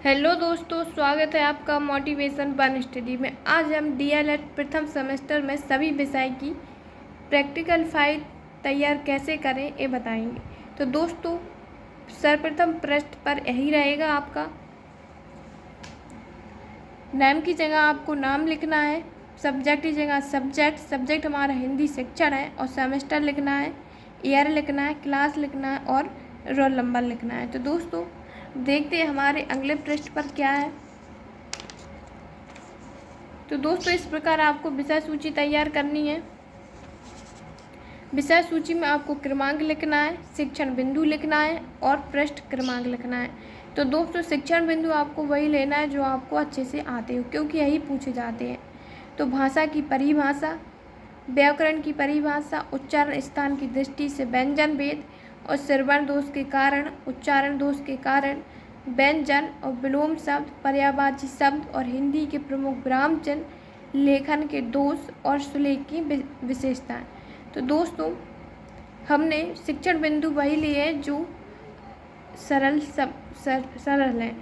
Hello दोस्तों, स्वागत है आपका मोटिवेशन वन स्टडी में। आज हम डीएलएड प्रथम सेमेस्टर में सभी विषय की प्रैक्टिकल फाइल तैयार कैसे करें ये बताएंगे। तो दोस्तों, सर्वप्रथम पृष्ठ पर यही रहेगा आपका नाम की जगह आपको नाम लिखना है, सब्जेक्ट की जगह सब्जेक्ट हमारा हिंदी शिक्षण है, और सेमेस्टर लिखना है, ईयर लिखना है, क्लास लिखना है और रोल नंबर लिखना है। तो दोस्तों देखते हैं हमारे अगले पृष्ठ पर क्या है। तो दोस्तों इस प्रकार आपको विषय सूची तैयार करनी है। विषय सूची में आपको क्रमांक लिखना है, शिक्षण बिंदु लिखना है और पृष्ठ क्रमांक लिखना है। तो दोस्तों शिक्षण बिंदु आपको वही लेना है जो आपको अच्छे से आते हो, क्योंकि यही पूछे जाते हैं। तो भाषा की परिभाषा, व्याकरण की परिभाषा, उच्चारण स्थान की दृष्टि से व्यंजन भेद और श्रवण दोष के कारण, उच्चारण दोष के कारण, व्यंजन और विलोम शब्द, पर्यायवाची शब्द और हिंदी के प्रमुख विराम चिन्ह, लेखन के दोष और सुलेख की विशेषताएं। तो दोस्तों हमने शिक्षण बिंदु वही लिए हैं जो सरल हैं।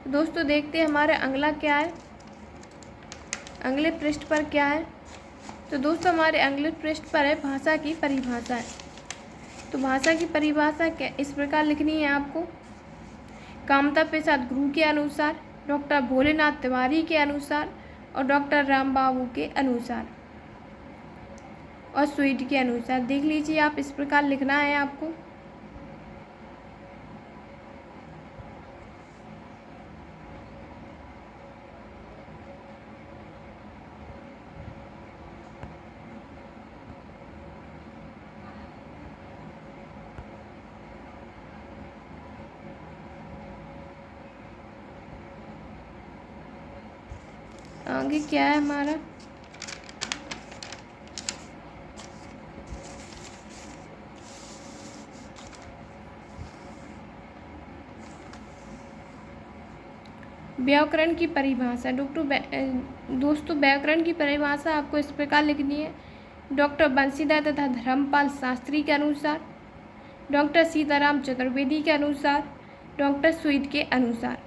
तो दोस्तों देखते हैं हमारा अगला क्या है, अगले पृष्ठ पर क्या है। तो दोस्तों हमारे अगले पृष्ठ पर है भाषा की परिभाषा है। तो भाषा की परिभाषा क्या इस प्रकार लिखनी है आपको। कामता प्रसाद गुरु के अनुसार, डॉक्टर भोलेनाथ तिवारी के अनुसार और डॉक्टर राम बाबू के अनुसार और स्वीट के अनुसार। देख लीजिए आप, इस प्रकार लिखना है आपको। आगे क्या है हमारा, व्याकरण की परिभाषा। दोस्तों व्याकरण की परिभाषा आपको इस प्रकार लिखनी है। डॉक्टर बंशीधर तथा धर्मपाल शास्त्री के अनुसार, डॉक्टर सीताराम चतुर्वेदी के अनुसार, डॉक्टर स्वीट के अनुसार।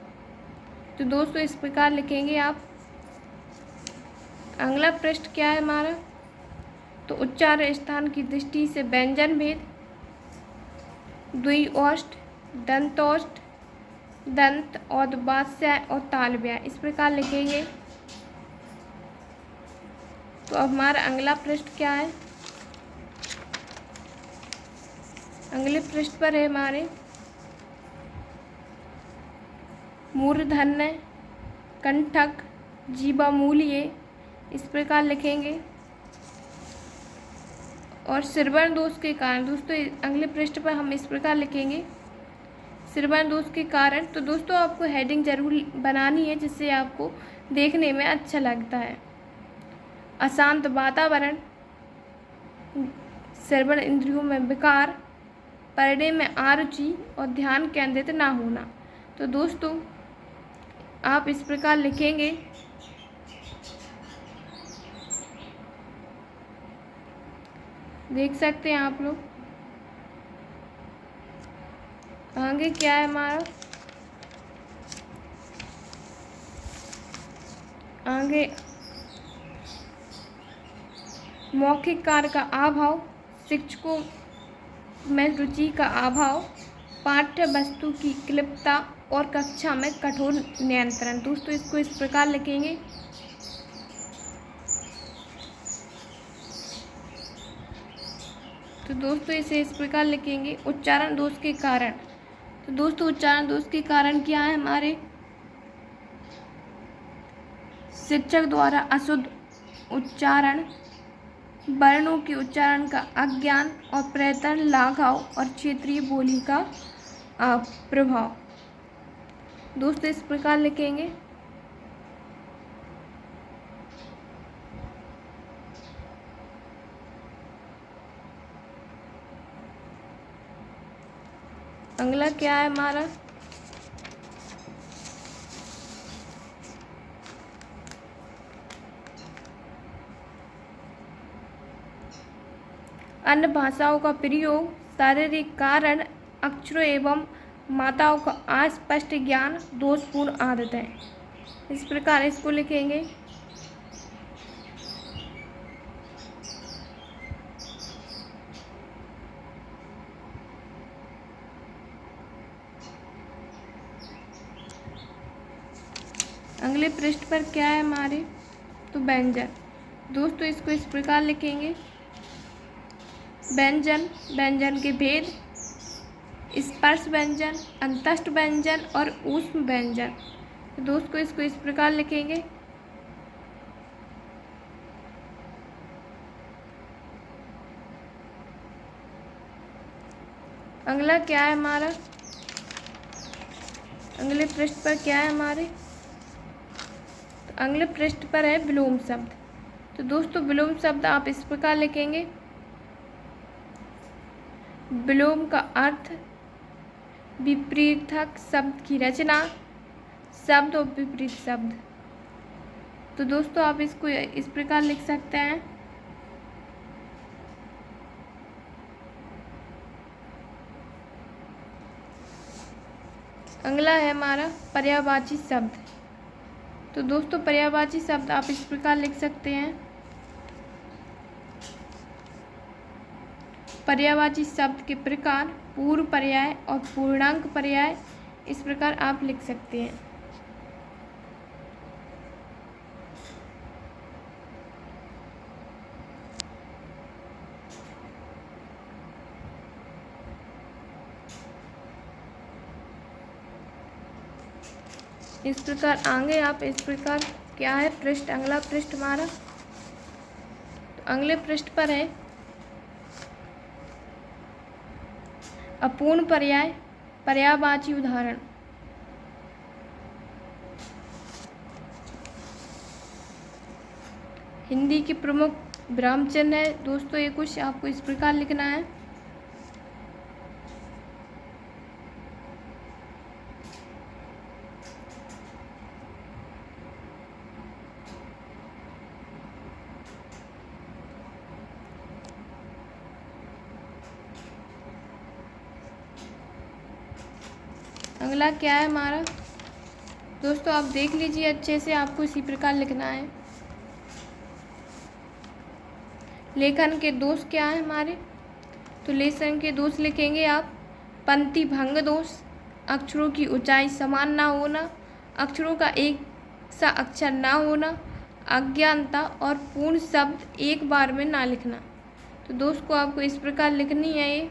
तो दोस्तों इस प्रकार लिखेंगे आप। अगला पृष्ठ क्या है हमारा, तो उच्चारण स्थान की दृष्टि से व्यंजन भेद, द्विओष्ठ, दंतोष्ठ, दंत, औदबास्याय और तालव्यय, इस प्रकार लिखेंगे। तो अब हमारा अगला पृष्ठ क्या है, अगले पृष्ठ पर है हमारे मूर्धन्य, कंठक, जीवामूल्य, इस प्रकार लिखेंगे। और श्रवण दोष के कारण, दोस्तों अगले पृष्ठ पर हम इस प्रकार लिखेंगे श्रवण दोष के कारण। तो दोस्तों आपको हेडिंग जरूर बनानी है जिससे आपको देखने में अच्छा लगता है। अशांत वातावरण, श्रवण इंद्रियों में विकार, पढ़ने में अरुचि और ध्यान केंद्रित ना होना। तो दोस्तों आप इस प्रकार लिखेंगे। देख सकते हैं आप लोग। आगे क्या है हमारा, आगे मौखिक कार्य का अभाव, शिक्षकों में रुचि का अभाव, पाठ्य वस्तु की क्लिप्तता और कक्षा में कठोर नियंत्रण। दोस्तों इसको इस प्रकार लिखेंगे। तो दोस्तों इसे इस प्रकार लिखेंगे उच्चारण दोष के कारण। तो दोस्तों उच्चारण दोष के कारण क्या है हमारे, शिक्षक द्वारा अशुद्ध उच्चारण, वर्णों के उच्चारण का अज्ञान और प्रयत्न, लाघव और क्षेत्रीय बोली का प्रभाव। दोस्तों इस प्रकार लिखेंगे। अगला क्या है हमारा, अन्य भाषाओं का प्रयोग शारीरिक कारण, अक्षरों एवं माताओं का अस्पष्ट ज्ञान, दोषपूर्ण आदतें। इस प्रकार इसको लिखेंगे। अगले पृष्ठ पर क्या है हमारे, तो व्यंजन। दोस्तों इसको इस प्रकार लिखेंगे। व्यंजन, व्यंजन के भेद, स्पर्श व्यंजन, अंतस्थ व्यंजन और ऊष्म व्यंजन। तो दोस्तों इसको इस प्रकार लिखेंगे। अगला क्या है हमारा, अगले पृष्ठ पर क्या है हमारे, तो अगले पृष्ठ पर है विलोम शब्द। तो दोस्तों विलोम शब्द आप इस प्रकार लिखेंगे। विलोम का अर्थ विपरीतक शब्द की रचना, शब्द और विपरीत शब्द। तो दोस्तों आप इसको इस प्रकार लिख सकते हैं। अगला है हमारा पर्यायवाची शब्द। तो दोस्तों पर्यायवाची शब्द आप इस प्रकार लिख सकते हैं। पर्यायवाची शब्द के प्रकार पूर्व पर्याय और पूर्णांक पर्याय, इस प्रकार आप लिख सकते हैं। इस प्रकार आगे आप इस प्रकार क्या है पृष्ठ, अगला पृष्ठ हमारा, तो अगले पृष्ठ पर है अपूर्ण पर्याय, पर्यायवाची उदाहरण। हिंदी के प्रमुख विराम चिन्ह है। दोस्तों ये कुछ आपको इस प्रकार लिखना है। अगला क्या है हमारा, दोस्तों आप देख लीजिए अच्छे से, आपको इसी प्रकार लिखना है। लेखन के दोष क्या है हमारे, तो लेखन के दोष लिखेंगे आप। पंक्ति भंग दोष, अक्षरों की ऊंचाई समान ना होना, अक्षरों का एक सा अक्षर ना होना, अज्ञानता और पूर्ण शब्द एक बार में ना लिखना। तो दोस्त को आपको इस प्रकार लिखनी है ये।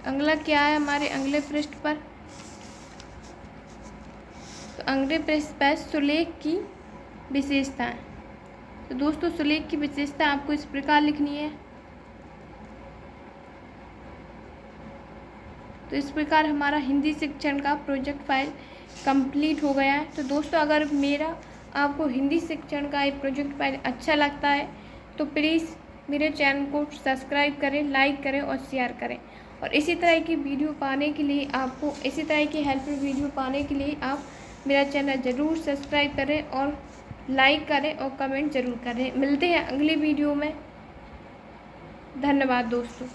अगला क्या है हमारे अगले पृष्ठ पर, तो अगले पृष्ठ पर सुलेख की विशेषताएं। तो दोस्तों सुलेख की विशेषता आपको इस प्रकार लिखनी है। तो इस प्रकार हमारा हिंदी शिक्षण का प्रोजेक्ट फाइल कंप्लीट हो गया है। तो दोस्तों अगर मेरा आपको हिंदी शिक्षण का एक प्रोजेक्ट फाइल अच्छा लगता है तो प्लीज़ मेरे चैनल को सब्सक्राइब करें, लाइक करें और शेयर करें। और इसी तरह की वीडियो पाने के लिए, आपको इसी तरह की हेल्पफुल वीडियो पाने के लिए आप मेरा चैनल ज़रूर सब्सक्राइब करें और लाइक करें और कमेंट ज़रूर करें। मिलते हैं अगली वीडियो में। धन्यवाद दोस्तों।